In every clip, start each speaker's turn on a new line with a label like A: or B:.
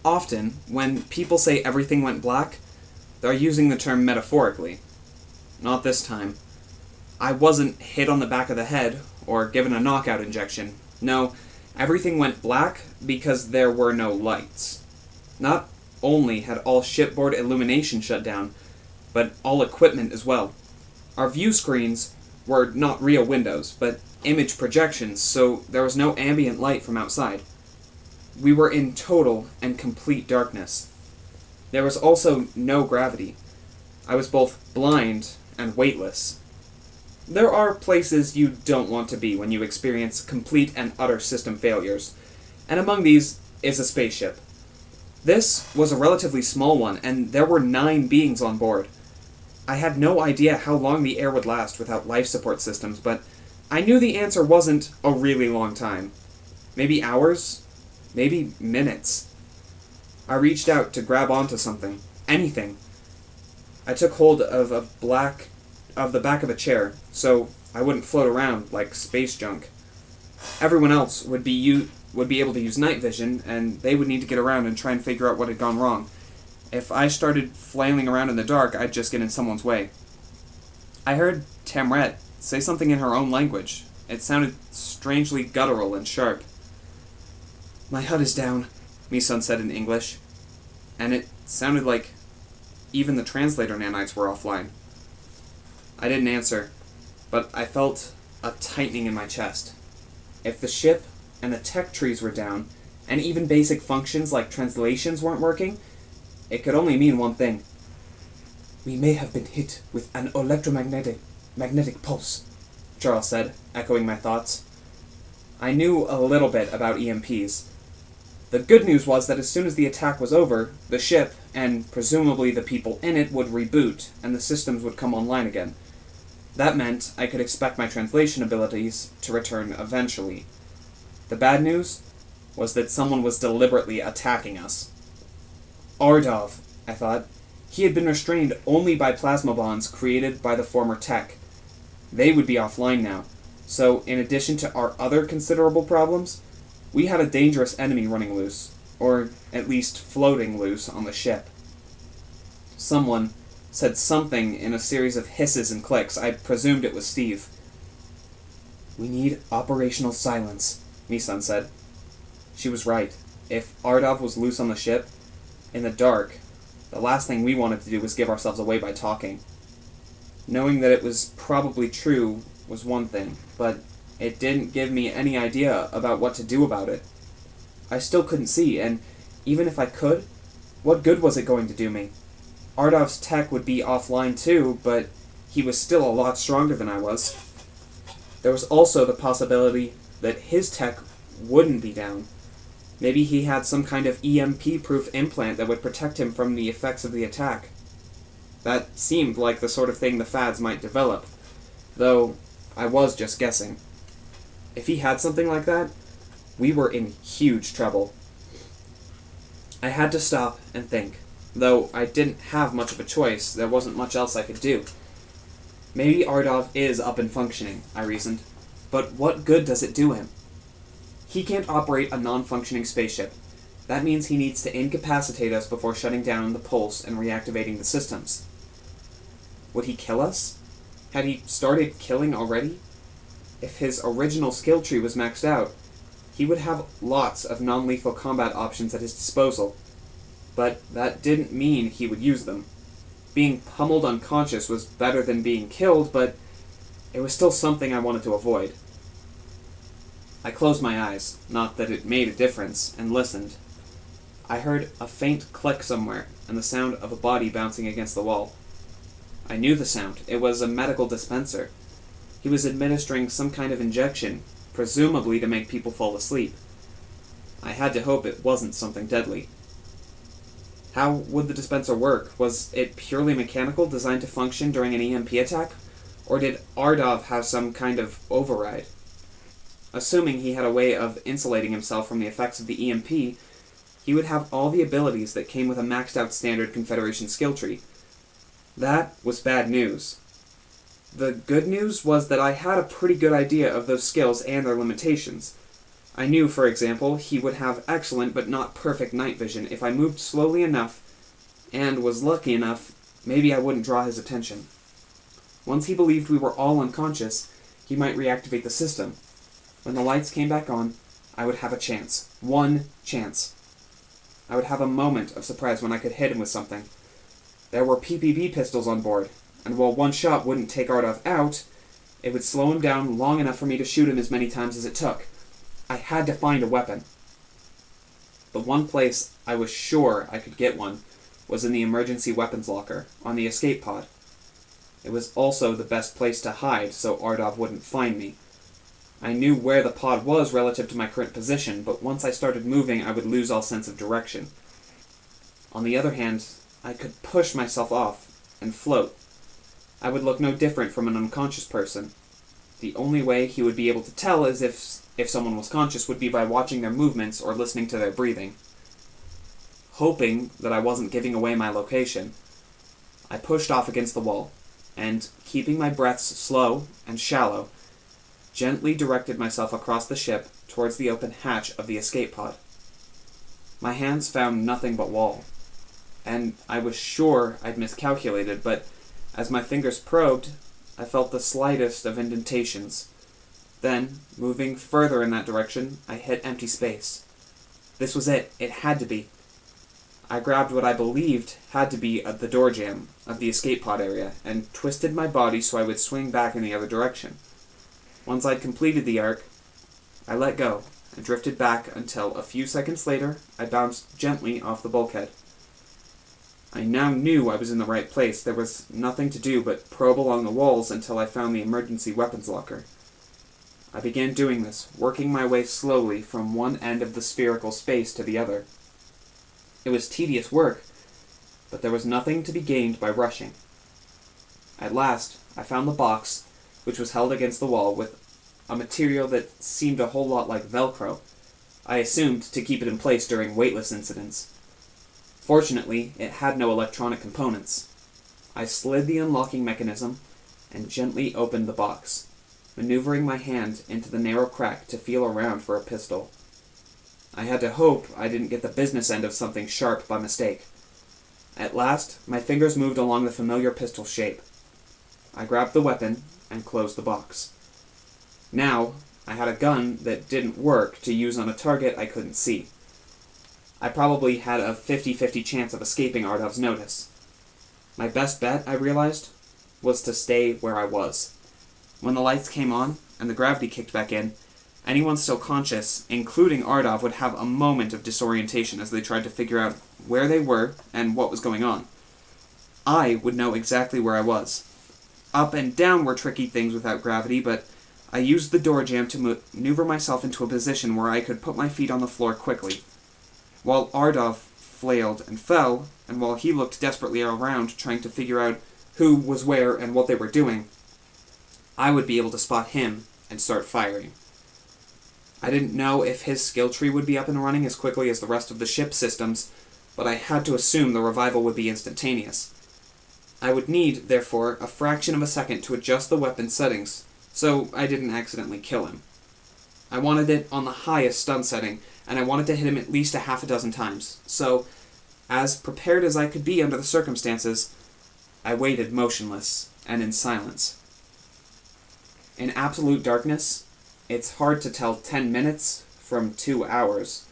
A: Often, when people say everything went black, they're using the term metaphorically. Not this time. I wasn't hit on the back of the head or given a knockout injection. No, everything went black because there were no lights. Not only had all shipboard illumination shut down, but all equipment as well. Our view screens were not real windows, but image projections, so there was no ambient light from outside. We were in total and complete darkness. There was also no gravity. I was both blind and weightless. There are places you don't want to be when you experience complete and utter system failures, and among these is a spaceship. This was a relatively small one, and there were 9 beings on board. I had no idea how long the air would last without life support systems, but I knew the answer wasn't a really long time. Maybe hours? Maybe minutes. I reached out to grab onto something. Anything. I took hold of the back of a chair, so I wouldn't float around like space junk. Everyone else would be able to use night vision, and they would need to get around and try and figure out what had gone wrong. If I started flailing around in the dark, I'd just get in someone's way. I heard Tamret say something in her own language. It sounded strangely guttural and sharp. "My HUD is down," Misun said in English, and it sounded like even the translator nanites were offline. I didn't answer, but I felt a tightening in my chest. If the ship and the tech trees were down, and even basic functions like translations weren't working, it could only mean one thing. "We may have been hit with an magnetic pulse," Charles said, echoing my thoughts. I knew a little bit about EMPs. The good news was that as soon as the attack was over, the ship, and presumably the people in it, would reboot, and the systems would come online again. That meant I could expect my translation abilities to return eventually. The bad news was that someone was deliberately attacking us. Ardov, I thought. He had been restrained only by plasma bonds created by the former tech. They would be offline now, so in addition to our other considerable problems, we had a dangerous enemy running loose, or at least floating loose on the ship. Someone said something in a series of hisses and clicks. I presumed it was Steve. "We need operational silence," Misun said. She was right. If Ardov was loose on the ship, in the dark, the last thing we wanted to do was give ourselves away by talking. Knowing that it was probably true was one thing, but it didn't give me any idea about what to do about it. I still couldn't see, and even if I could, what good was it going to do me? Ardov's tech would be offline too, but he was still a lot stronger than I was. There was also the possibility that his tech wouldn't be down. Maybe he had some kind of EMP-proof implant that would protect him from the effects of the attack. That seemed like the sort of thing the Fads might develop, though I was just guessing. If he had something like that, we were in huge trouble. I had to stop and think. Though I didn't have much of a choice, there wasn't much else I could do. Maybe Ardov is up and functioning, I reasoned. But what good does it do him? He can't operate a non-functioning spaceship. That means he needs to incapacitate us before shutting down the pulse and reactivating the systems. Would he kill us? Had he started killing already? If his original skill tree was maxed out, he would have lots of non-lethal combat options at his disposal. But that didn't mean he would use them. Being pummeled unconscious was better than being killed, but it was still something I wanted to avoid. I closed my eyes, not that it made a difference, and listened. I heard a faint click somewhere, and the sound of a body bouncing against the wall. I knew the sound. It was a medical dispenser. He was administering some kind of injection, presumably to make people fall asleep. I had to hope it wasn't something deadly. How would the dispenser work? Was it purely mechanical, designed to function during an EMP attack? Or did Ardov have some kind of override? Assuming he had a way of insulating himself from the effects of the EMP, he would have all the abilities that came with a maxed-out standard Confederation skill tree. That was bad news. The good news was that I had a pretty good idea of those skills and their limitations. I knew, for example, he would have excellent but not perfect night vision if I moved slowly enough and was lucky enough, maybe I wouldn't draw his attention. Once he believed we were all unconscious, he might reactivate the system. When the lights came back on, I would have a chance. One chance. I would have a moment of surprise when I could hit him with something. There were PPB pistols on board, and while one shot wouldn't take Ardov out, it would slow him down long enough for me to shoot him as many times as it took. I had to find a weapon. The one place I was sure I could get one was in the emergency weapons locker on the escape pod. It was also the best place to hide so Ardov wouldn't find me. I knew where the pod was relative to my current position, but once I started moving, I would lose all sense of direction. On the other hand, I could push myself off and float. I would look no different from an unconscious person. The only way he would be able to tell is if someone was conscious would be by watching their movements or listening to their breathing. Hoping that I wasn't giving away my location, I pushed off against the wall, and, keeping my breaths slow and shallow, gently directed myself across the ship towards the open hatch of the escape pod. My hands found nothing but wall, and I was sure I'd miscalculated, but as my fingers probed, I felt the slightest of indentations. Then, moving further in that direction, I hit empty space. This was it. It had to be. I grabbed what I believed had to be the door jamb of the escape pod area and twisted my body so I would swing back in the other direction. Once I'd completed the arc, I let go and drifted back until a few seconds later I bounced gently off the bulkhead. I now knew I was in the right place. There was nothing to do but probe along the walls until I found the emergency weapons locker. I began doing this, working my way slowly from one end of the spherical space to the other. It was tedious work, but there was nothing to be gained by rushing. At last, I found the box, which was held against the wall with a material that seemed a whole lot like Velcro. I assumed to keep it in place during weightless incidents. Fortunately, it had no electronic components. I slid the unlocking mechanism and gently opened the box, maneuvering my hand into the narrow crack to feel around for a pistol. I had to hope I didn't get the business end of something sharp by mistake. At last, my fingers moved along the familiar pistol shape. I grabbed the weapon and closed the box. Now, I had a gun that didn't work to use on a target I couldn't see. I probably had a 50-50 chance of escaping Ardov's notice. My best bet, I realized, was to stay where I was. When the lights came on and the gravity kicked back in, anyone still conscious, including Ardov, would have a moment of disorientation as they tried to figure out where they were and what was going on. I would know exactly where I was. Up and down were tricky things without gravity, but I used the door jamb to maneuver myself into a position where I could put my feet on the floor quickly. While Ardov flailed and fell, and while he looked desperately around trying to figure out who was where and what they were doing, I would be able to spot him and start firing. I didn't know if his skill tree would be up and running as quickly as the rest of the ship's systems, but I had to assume the revival would be instantaneous. I would need, therefore, a fraction of a second to adjust the weapon settings, so I didn't accidentally kill him. I wanted it on the highest stun setting, and I wanted to hit him at least a half a dozen times, so, as prepared as I could be under the circumstances, I waited motionless and in silence. In absolute darkness, it's hard to tell 10 minutes from 2 hours,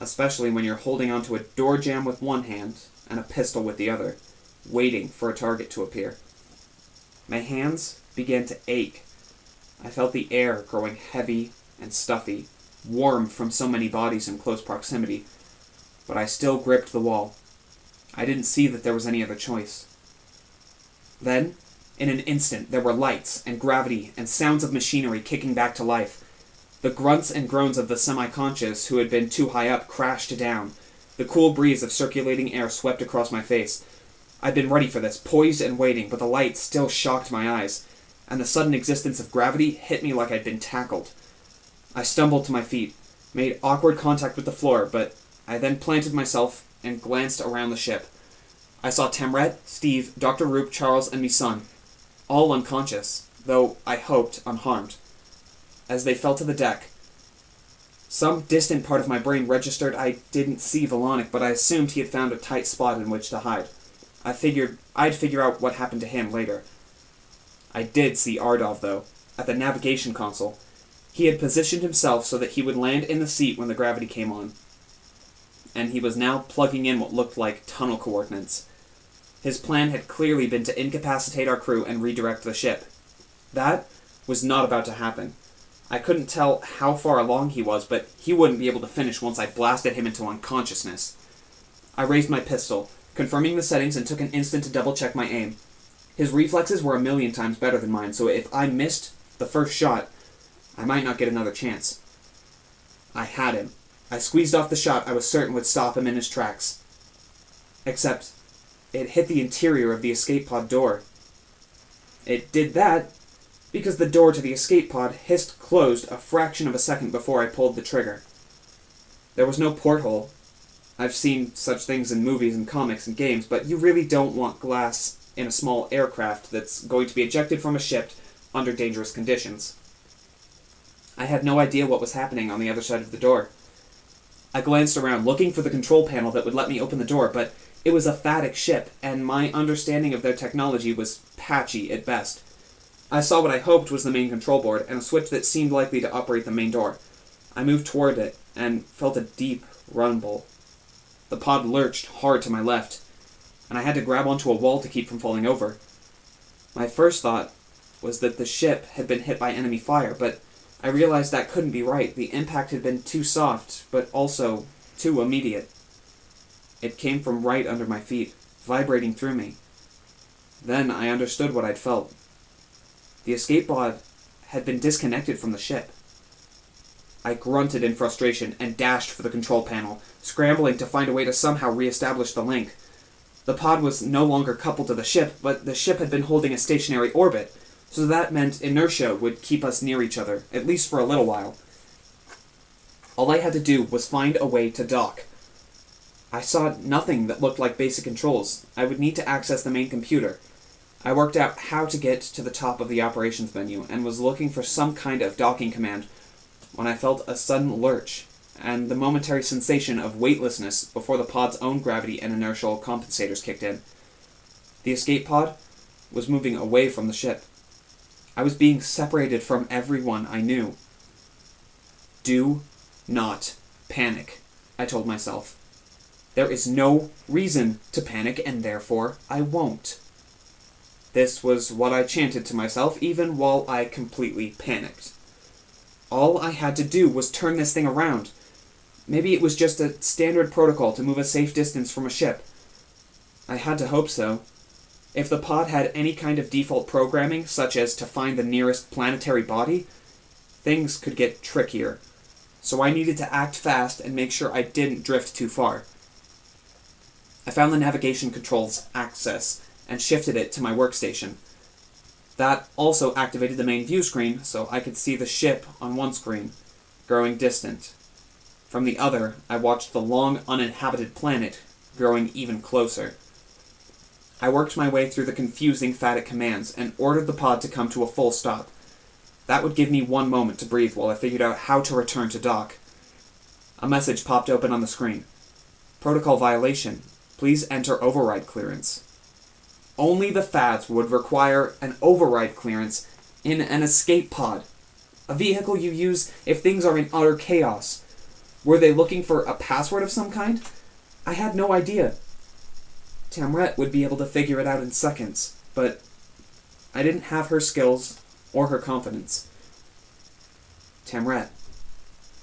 A: especially when you're holding onto a door jamb with one hand and a pistol with the other, waiting for a target to appear. My hands began to ache. I felt the air growing heavy and stuffy, warm from so many bodies in close proximity, but I still gripped the wall. I didn't see that there was any other choice. Then, in an instant, there were lights and gravity and sounds of machinery kicking back to life. The grunts and groans of the semi-conscious who had been too high up crashed down. The cool breeze of circulating air swept across my face. I'd been ready for this, poised and waiting, but the light still shocked my eyes, and the sudden existence of gravity hit me like I'd been tackled. I stumbled to my feet, made awkward contact with the floor, but I then planted myself and glanced around the ship. I saw Tamret, Steve, Dr. Roop, Charles, and me son, all unconscious, though I hoped unharmed. As they fell to the deck, Some distant part of my brain registered I didn't see Volonic, but I assumed he had found a tight spot in which to hide. I figured I'd figure out what happened to him later. I did see Ardov, though, at the navigation console. He had positioned himself so that he would land in the seat when the gravity came on, and he was now plugging in what looked like tunnel coordinates. His plan had clearly been to incapacitate our crew and redirect the ship. That was not about to happen. I couldn't tell how far along he was, but he wouldn't be able to finish once I blasted him into unconsciousness. I raised my pistol, confirming the settings, and took an instant to double-check my aim. His reflexes were 1,000,000 times better than mine, so if I missed the first shot, I might not get another chance. I had him. I squeezed off the shot I was certain would stop him in his tracks. Except, it hit the interior of the escape pod door. It did that because the door to the escape pod hissed closed a fraction of a second before I pulled the trigger. There was no porthole. I've seen such things in movies and comics and games, but you really don't want glass in a small aircraft that's going to be ejected from a ship under dangerous conditions. I had no idea what was happening on the other side of the door. I glanced around, looking for the control panel that would let me open the door, but it was a phatic ship, and my understanding of their technology was patchy at best. I saw what I hoped was the main control board, and a switch that seemed likely to operate the main door. I moved toward it, and felt a deep rumble. The pod lurched hard to my left, and I had to grab onto a wall to keep from falling over. My first thought was that the ship had been hit by enemy fire, but I realized that couldn't be right. The impact had been too soft, but also too immediate. It came from right under my feet, vibrating through me. Then I understood what I'd felt. The escape pod had been disconnected from the ship. I grunted in frustration and dashed for the control panel, scrambling to find a way to somehow re-establish the link. The pod was no longer coupled to the ship, but the ship had been holding a stationary orbit, so that meant inertia would keep us near each other, at least for a little while. All I had to do was find a way to dock. I saw nothing that looked like basic controls. I would need to access the main computer. I worked out how to get to the top of the operations menu, and was looking for some kind of docking command when I felt a sudden lurch, and the momentary sensation of weightlessness before the pod's own gravity and inertial compensators kicked in. The escape pod was moving away from the ship. I was being separated from everyone I knew. Do not panic, I told myself. There is no reason to panic, and therefore I won't. This was what I chanted to myself, even while I completely panicked. All I had to do was turn this thing around. Maybe it was just a standard protocol to move a safe distance from a ship. I had to hope so. If the pod had any kind of default programming, such as to find the nearest planetary body, things could get trickier. So I needed to act fast and make sure I didn't drift too far. I found the navigation controls access and shifted it to my workstation. That also activated the main view screen, so I could see the ship on one screen, growing distant. From the other, I watched the long, uninhabited planet growing even closer. I worked my way through the confusing phatic commands and ordered the pod to come to a full stop. That would give me one moment to breathe while I figured out how to return to dock. A message popped open on the screen. Protocol violation. Please enter override clearance. Only the FADs would require an override clearance in an escape pod, a vehicle you use if things are in utter chaos. Were they looking for a password of some kind? I had no idea. Tamret would be able to figure it out in seconds, but I didn't have her skills or her confidence. Tamret.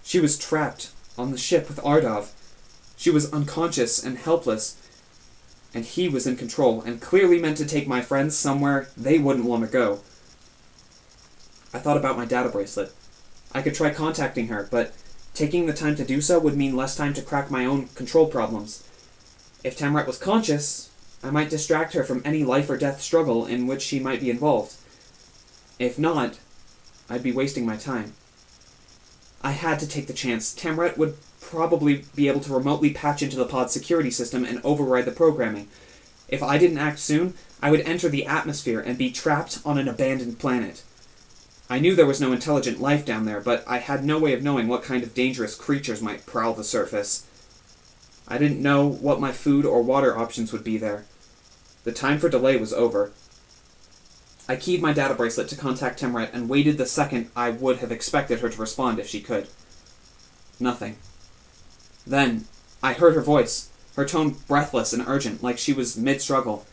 A: She was trapped on the ship with Ardov. She was unconscious and helpless, and he was in control and clearly meant to take my friends somewhere they wouldn't want to go. I thought about my data bracelet. I could try contacting her, but taking the time to do so would mean less time to crack my own control problems. If Tamret was conscious, I might distract her from any life or death struggle in which she might be involved. If not, I'd be wasting my time. I had to take the chance. Tamret would probably be able to remotely patch into the pod's security system and override the programming. If I didn't act soon, I would enter the atmosphere and be trapped on an abandoned planet. I knew there was no intelligent life down there, but I had no way of knowing what kind of dangerous creatures might prowl the surface. I didn't know what my food or water options would be there. The time for delay was over. I keyed my data bracelet to contact Timret and waited the second I would have expected her to respond if she could. Nothing. Then, I heard her voice, her tone breathless and urgent, like she was mid-struggle.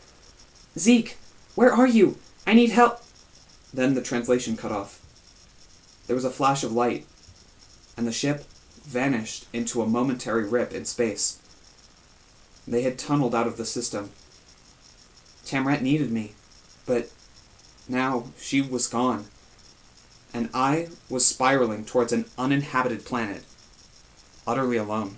A: "Zeke, where are you? I need help." Then the translation cut off. There was a flash of light, and the ship vanished into a momentary rip in space. They had tunneled out of the system. Tamret needed me, but now she was gone, and I was spiraling towards an uninhabited planet, utterly alone.